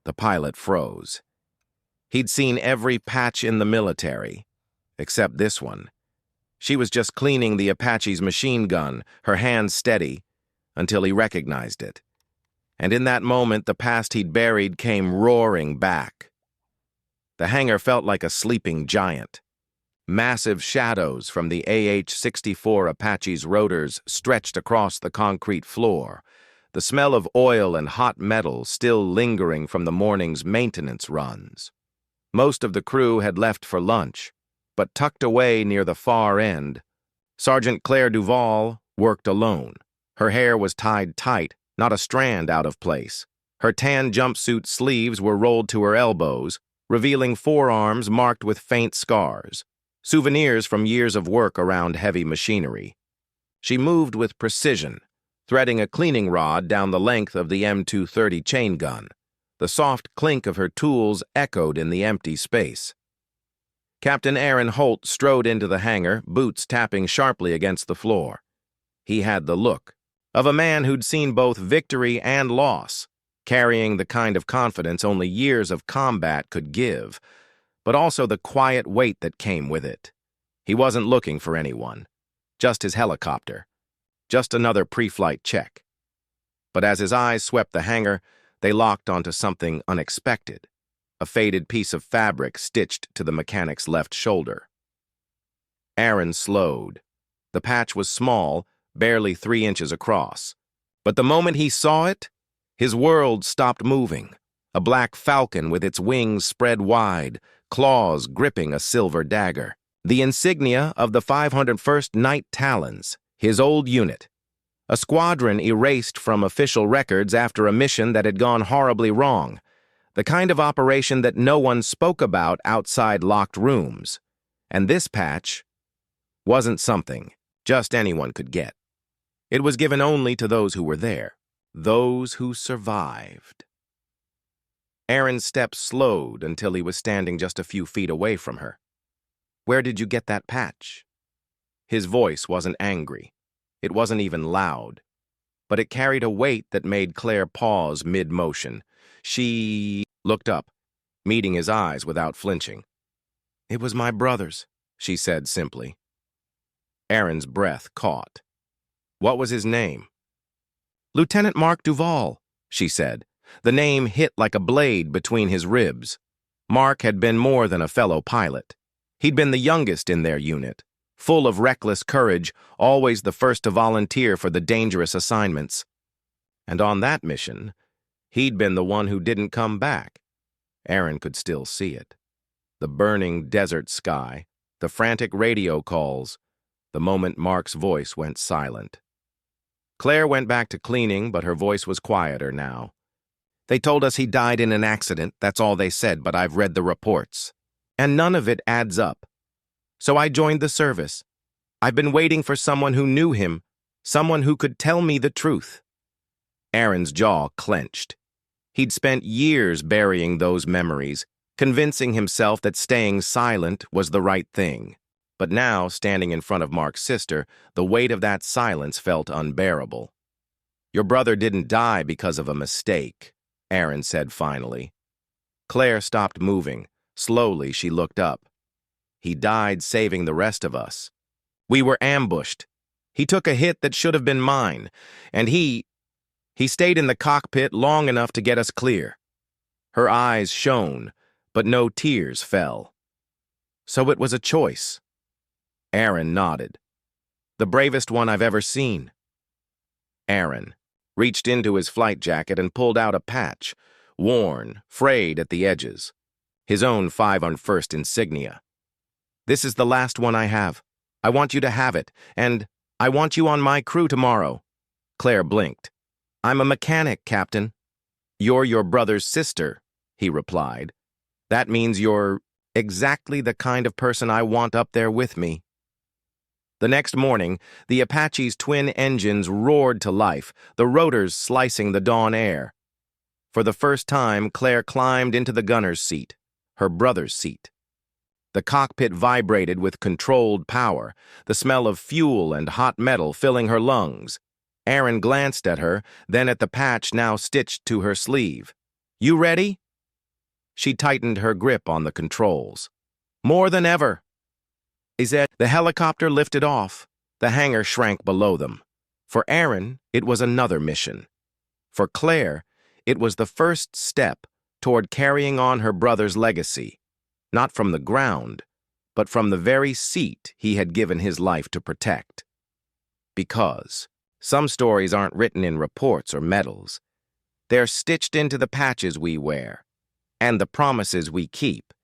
The pilot froze. He'd seen every patch in the military, except this one. She was just cleaning the Apache's machine gun, her hands steady, until he recognized it. And in that moment, the past he'd buried came roaring back. The hangar felt like a sleeping giant. Massive shadows from the AH-64 Apache's rotors stretched across the concrete floor, the smell of oil and hot metal still lingering from the morning's maintenance runs. Most of the crew had left for lunch, but tucked away near the far end, Sergeant Claire Duval worked alone. Her hair was tied tight, not a strand out of place. Her tan jumpsuit sleeves were rolled to her elbows, revealing forearms marked with faint scars, souvenirs from years of work around heavy machinery. She moved with precision, threading a cleaning rod down the length of the M230 chain gun. The soft clink of her tools echoed in the empty space. Captain Aaron Holt strode into the hangar, boots tapping sharply against the floor. He had the look of a man who'd seen both victory and loss, carrying the kind of confidence only years of combat could give, but also the quiet weight that came with it. He wasn't looking for anyone, just his helicopter, just another pre-flight check. But as his eyes swept the hangar, they locked onto something unexpected, a faded piece of fabric stitched to the mechanic's left shoulder. Aaron slowed. The patch was small, barely 3 inches across. But the moment he saw it, his world stopped moving. A black falcon with its wings spread wide, claws gripping a silver dagger. The insignia of the 501st Night Talons, his old unit. A squadron erased from official records after a mission that had gone horribly wrong. The kind of operation that no one spoke about outside locked rooms. And this patch wasn't something just anyone could get. It was given only to those who were there, those who survived. Aaron's steps slowed until he was standing just a few feet away from her. "Where did you get that patch?" His voice wasn't angry. It wasn't even loud. But it carried a weight that made Claire pause mid-motion. She looked up, meeting his eyes without flinching. "It was my brother's," she said simply. Aaron's breath caught. "What was his name?" "Lieutenant Mark Duval," she said. The name hit like a blade between his ribs. Mark had been more than a fellow pilot. He'd been the youngest in their unit, full of reckless courage, always the first to volunteer for the dangerous assignments. And on that mission, he'd been the one who didn't come back. Aaron could still see it. The burning desert sky, the frantic radio calls, the moment Mark's voice went silent. Claire went back to cleaning, but her voice was quieter now. "They told us he died in an accident, that's all they said, but I've read the reports. And none of it adds up. So I joined the service. I've been waiting for someone who knew him, someone who could tell me the truth." Aaron's jaw clenched. He'd spent years burying those memories, convincing himself that staying silent was the right thing. But now, standing in front of Mark's sister, the weight of that silence felt unbearable. "Your brother didn't die because of a mistake," Aaron said finally. Claire stopped moving. Slowly, she looked up. "He died saving the rest of us. We were ambushed. He took a hit that should have been mine, and he stayed in the cockpit long enough to get us clear." Her eyes shone, but no tears fell. "So it was a choice." Aaron nodded. "The bravest one I've ever seen." Aaron reached into his flight jacket and pulled out a patch, worn, frayed at the edges. His own 501st insignia. "This is the last one I have. I want you to have it, and I want you on my crew tomorrow." Claire blinked. "I'm a mechanic, Captain." "You're your brother's sister," he replied. "That means you're exactly the kind of person I want up there with me." The next morning, the Apache's twin engines roared to life, the rotors slicing the dawn air. For the first time, Claire climbed into the gunner's seat, her brother's seat. The cockpit vibrated with controlled power, the smell of fuel and hot metal filling her lungs. Aaron glanced at her, then at the patch now stitched to her sleeve. "You ready?" She tightened her grip on the controls. More than ever. The helicopter lifted off. The hangar shrank below them. For Aaron, it was another mission. For Claire, it was the first step toward carrying on her brother's legacy, not from the ground, but from the very seat he had given his life to protect. Because some stories aren't written in reports or medals. They're stitched into the patches we wear and the promises we keep.